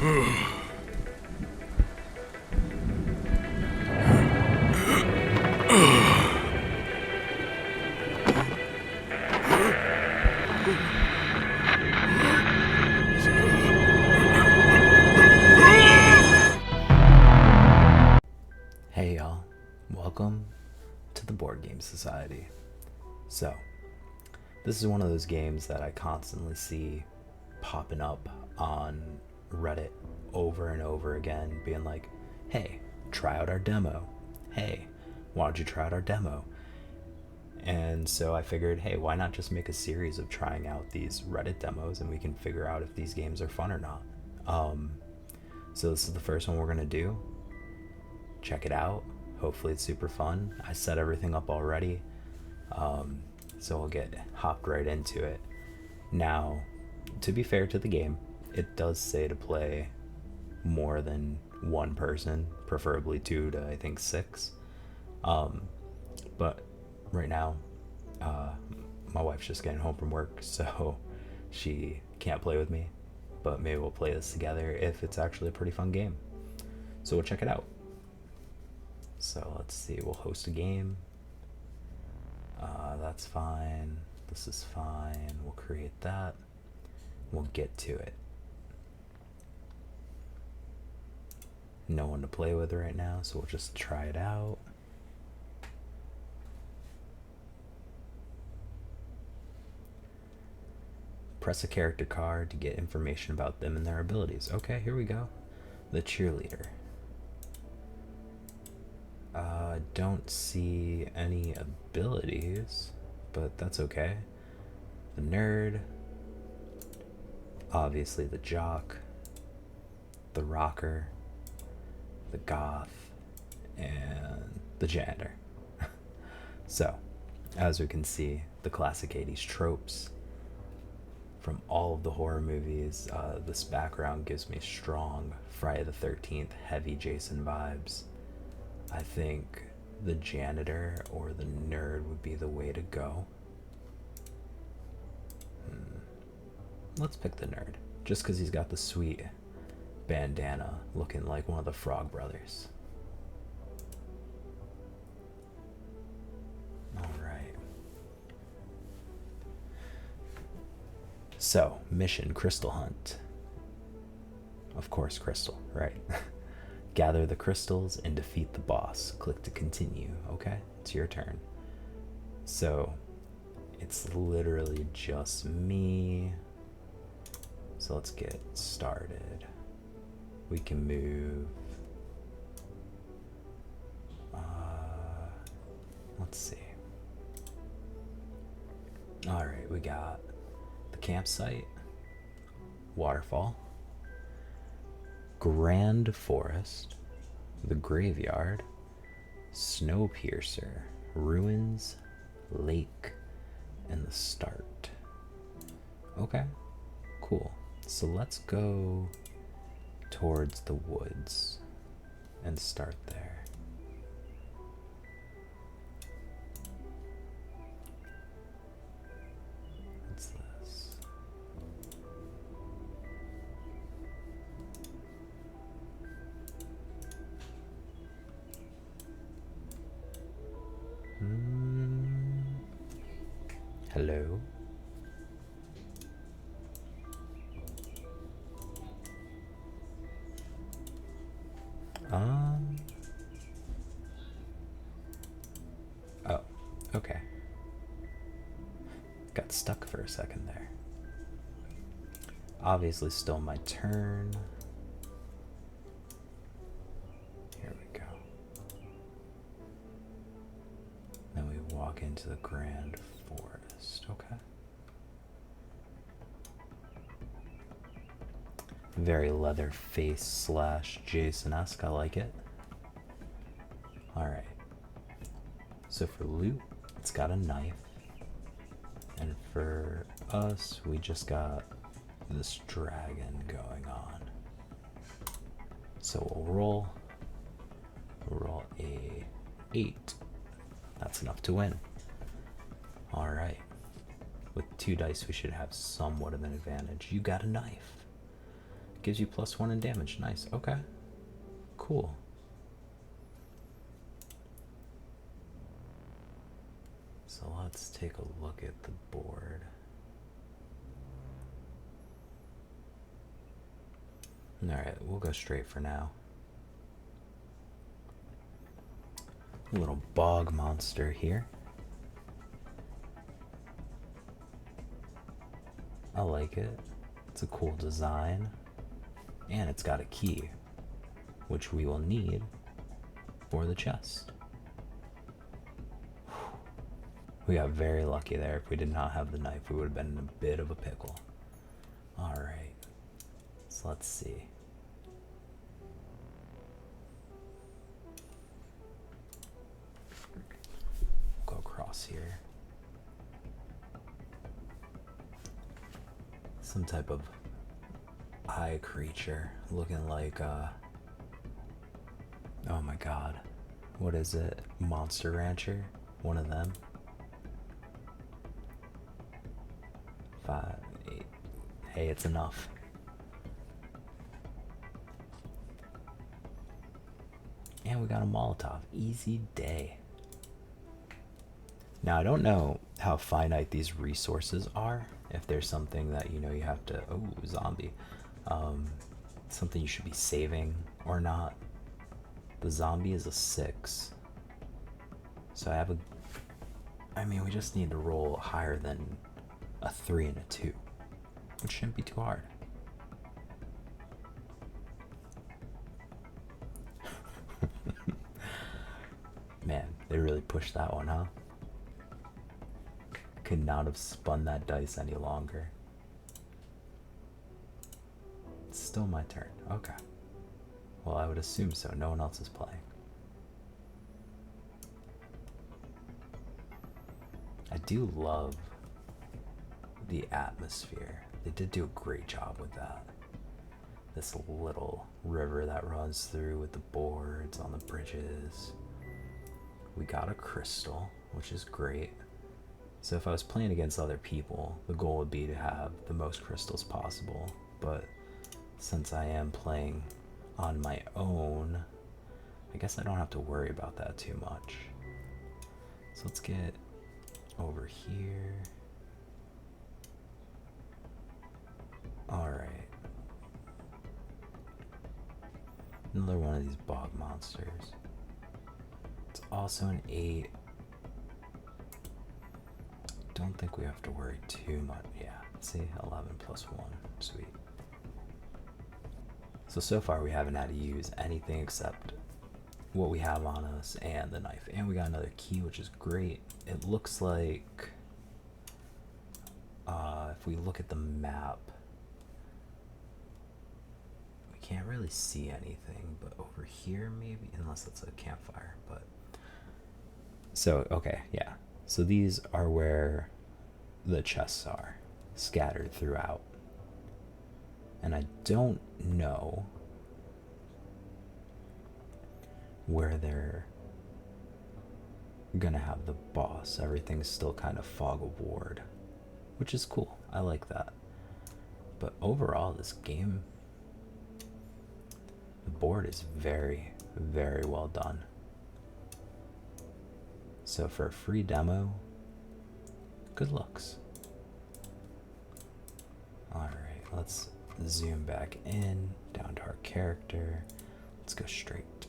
Hey y'all, welcome to the Board Game Society. So, this is one of those games that I constantly see popping up on Reddit over and over again, being like, hey, try out our demo. Hey, why don't you try out our demo? And so I figured, hey, why not just make a series of trying out these Reddit demos and we can figure out if these games are fun or not. So this is the first one we're going to do. Check it out. Hopefully it's super fun. I set everything up already. So we'll get hopped right into it. Now, to be fair to the game, it does say to play more than one person, preferably 2 to I think 6. But right now, my wife's just getting home from work, so she can't play with me. But maybe we'll play this together if it's actually a pretty fun game. So we'll check it out. So let's see, we'll host a game. That's fine. This is fine. We'll create that. We'll get to it. No one to play with right now, so we'll just try it out. Press a character card to get information about them and their abilities. Okay, here we go. The cheerleader. Don't see any abilities, but that's okay. The nerd. Obviously the jock. The rocker. The goth. And the janitor. So, as we can see, the classic 80s tropes from all of the horror movies. This background gives me strong Friday the 13th, heavy Jason vibes. I think the janitor or the nerd would be the way to go. Let's pick the nerd, just because he's got the sweet bandana looking like one of the Frog Brothers. Alright. So, mission Crystal Hunt. Of course, crystal, right? Gather the crystals and defeat the boss. Click to continue. Okay, it's your turn. So, it's literally just me. So let's get started. We can move. Let's see. Alright, we got the campsite, waterfall, Grand Forest, the graveyard, Snowpiercer, ruins, lake, and the start. Okay, cool. So let's go towards the woods and start there. What's this? Hello. Oh, okay. Got stuck for a second there. Obviously still my turn. Here we go. Then we walk into the Grand Forest. Okay. Very Leatherface slash Jason-esque. I like it. Alright. So for loot, it's got a knife. And for us, we just got this dragon going on. So we'll roll. We'll roll a 8. That's enough to win. Alright. With 2 dice, we should have somewhat of an advantage. You got a knife. Gives you +1 in damage. Nice. Okay. Cool. So let's take a look at the board. Alright, we'll go straight for now. A little bog monster here. I like it. It's a cool design. And it's got a key, which we will need for the chest. We got very lucky there. If we did not have the knife, we would have been in a bit of a pickle. Alright. So let's see. Go across here. Some type of eye creature looking like oh my god, what is it? Monster Rancher? One of them. 5, 8. Hey, it's enough. And we got a Molotov. Easy day. Now, I don't know how finite these resources are. If there's something that, you know, you have to... Oh, zombie. Something you should be saving or not. The zombie is a 6. So I have a... I mean, we just need to roll higher than a 3 and a 2. Which shouldn't be too hard. Man, they really pushed that one, huh? Could not have spun that dice any longer. It's still my turn. Okay. Well, I would assume so. No one else is playing. I do love the atmosphere. They did do a great job with that. This little river that runs through with the boards on the bridges. We got a crystal, which is great. So if I was playing against other people, the goal would be to have the most crystals possible. But since I am playing on my own, I guess I don't have to worry about that too much. So let's get over here. Alright. Another one of these bog monsters. It's also an 8. Don't think we have to worry too much. Yeah, see, 11 plus 1. Sweet. So far we haven't had to use anything except what we have on us and the knife. And we got another key, which is great. It looks like, if we look at the map, we can't really see anything, but over here maybe, unless it's a campfire, but. So, okay, yeah. So these are where the chests are, scattered throughout. And I don't know where they're gonna have the boss. Everything's still kind of fog of war, which is cool. I like that. But overall, this game, the board is very, very well done. So for a free demo, good looks. Alright, let's zoom back in, down to our character. Let's go straight.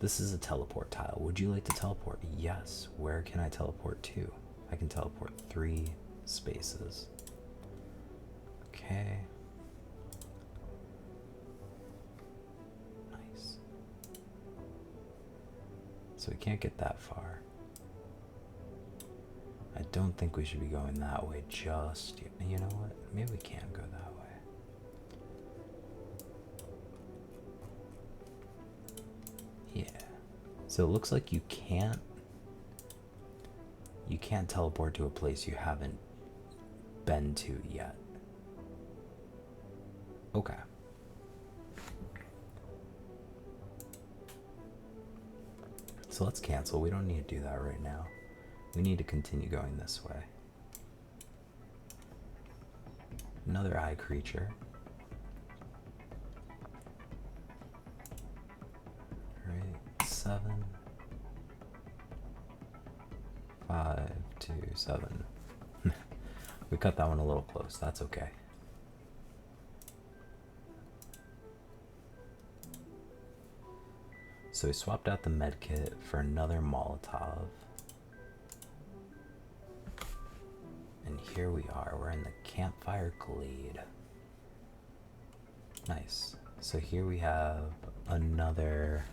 This is a teleport tile. Would you like to teleport? Yes. Where can I teleport to? I can teleport 3 spaces. Okay. Nice. So we can't get that far. I don't think we should be going that way just yet. You know what? Maybe we can go that way. Yeah. So it looks like you can't teleport to a place you haven't been to yet. Okay. So let's cancel. We don't need to do that right now. We need to continue going this way. Another eye creature. 7. 5, 2, 7. We cut that one a little close. That's okay. So we swapped out the med kit for another Molotov. And here we are. We're in the campfire glade. Nice. So here we have another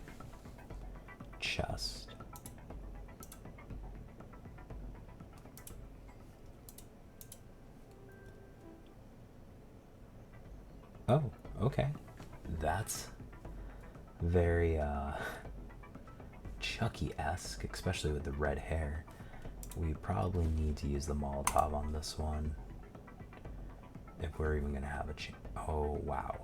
chest. Oh, okay. That's very Chucky-esque, especially with the red hair. We probably need to use the Molotov on this one if we're even gonna have a chance. Oh, wow.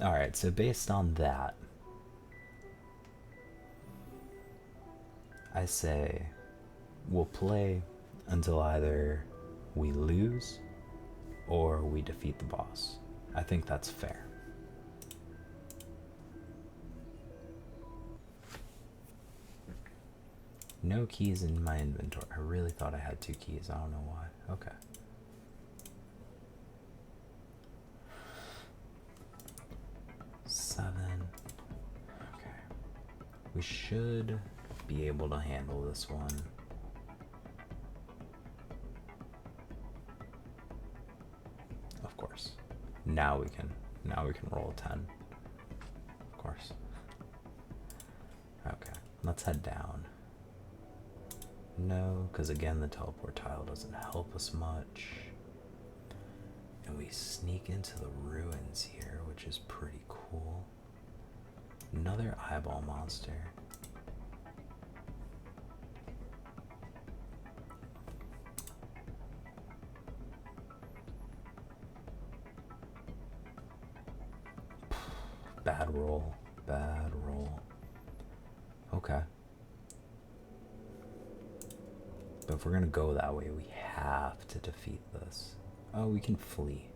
Alright, so based on that, I say we'll play until either we lose or we defeat the boss. I think that's fair. No keys in my inventory. I really thought I had 2 keys. I don't know why. Okay. Seven. Okay. We should be able to handle this one. Of course. Now we can roll a 10. Of course. Okay. Let's head down. No, because again the teleport tile doesn't help us much. And we sneak into the ruins here, which is pretty cool. Another eyeball monster. Bad roll, bad roll. Okay. But if we're gonna go that way, we have to defeat this. Oh, we can flee.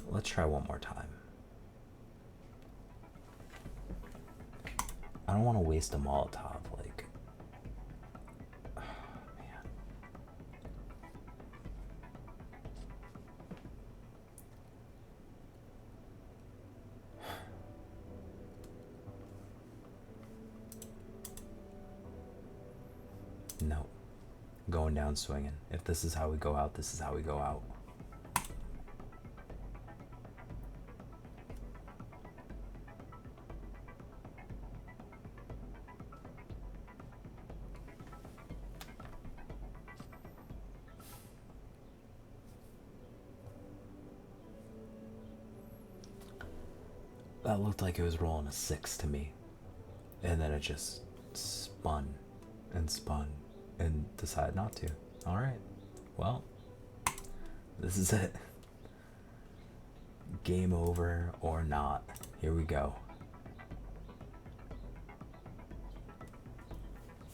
Let's try one more time. I don't want to waste a Molotov, like... Oh, man. No. Going down swinging. If this is how we go out, this is how we go out. That looked like it was rolling a 6 to me. And then it just spun and spun and decided not to. Alright. Well, this is it. Game over or not. Here we go.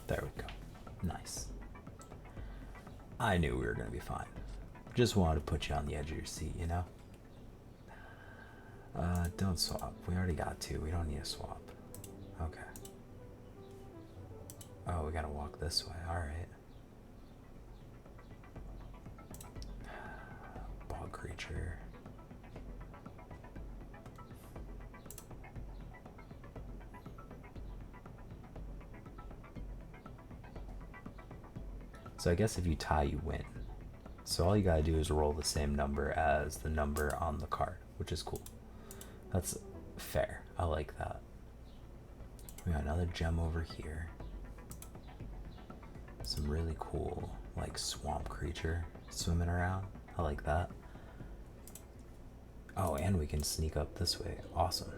There we go. Nice. I knew we were going to be fine. Just wanted to put you on the edge of your seat, you know? Don't swap. We already got 2. We don't need a swap. Okay. Oh, we gotta walk this way. Alright. Bog creature. So I guess if you tie, you win. So all you gotta do is roll the same number as the number on the card, which is cool. That's fair. I like that. We got another gem over here. Some really cool, like, swamp creature swimming around. I like that. Oh, and we can sneak up this way. Awesome.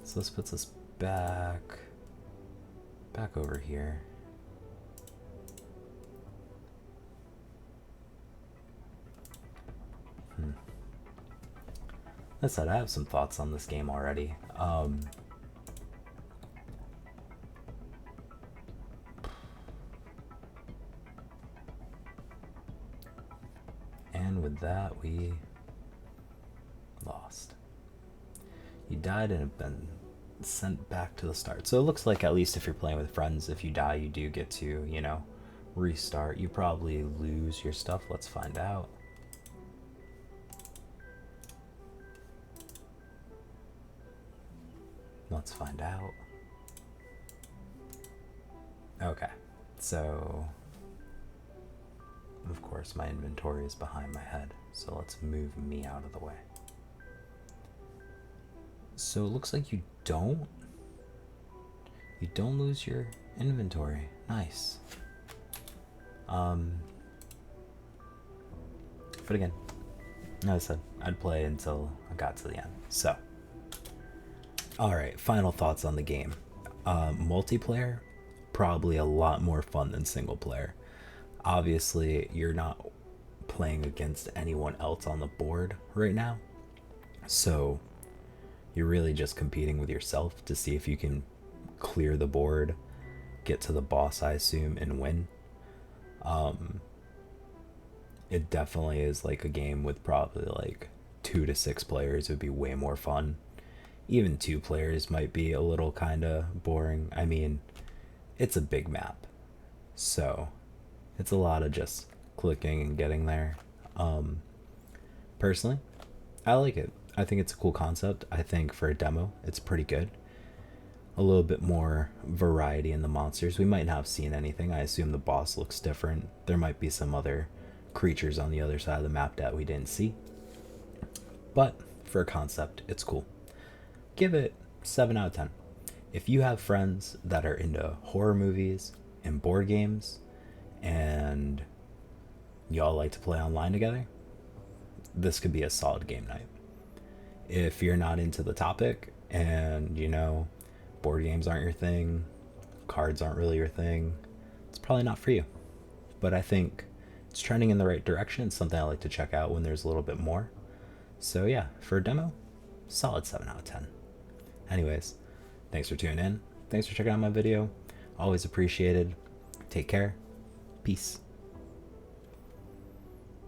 So this puts us back over here. That said, I have some thoughts on this game already. And with that, we lost. You died and have been sent back to the start. So it looks like, at least if you're playing with friends, if you die, you do get to, you know, restart. You probably lose your stuff. Let's find out. Let's find out. Okay, so of course my inventory is behind my head, so let's move me out of the way. So it looks like you don't lose your inventory. Nice. But again, as I said, I'd play until I got to the end. So, alright, final thoughts on the game. Multiplayer, probably a lot more fun than single player. Obviously, you're not playing against anyone else on the board right now, so you're really just competing with yourself to see if you can clear the board, get to the boss, I assume, and win. It definitely is like a game with probably like 2 to 6 players. It would be way more fun. Even 2 players might be a little kind of boring. I mean, it's a big map, so it's a lot of just clicking and getting there. Personally, I like it. I think it's a cool concept. I think for a demo, it's pretty good. A little bit more variety in the monsters. We might not have seen anything. I assume the boss looks different. There might be some other creatures on the other side of the map that we didn't see. But for a concept, it's cool. Give it 7 out of 10. If you have friends that are into horror movies and board games, and y'all like to play online together, this could be a solid game night. If you're not into the topic and, you know, board games aren't your thing, cards aren't really your thing, it's probably not for you. But I think it's trending in the right direction. It's something I like to check out when there's a little bit more. So yeah, for a demo, solid 7 out of 10. Anyways, thanks for tuning in. Thanks for checking out my video. Always appreciated. Take care. Peace.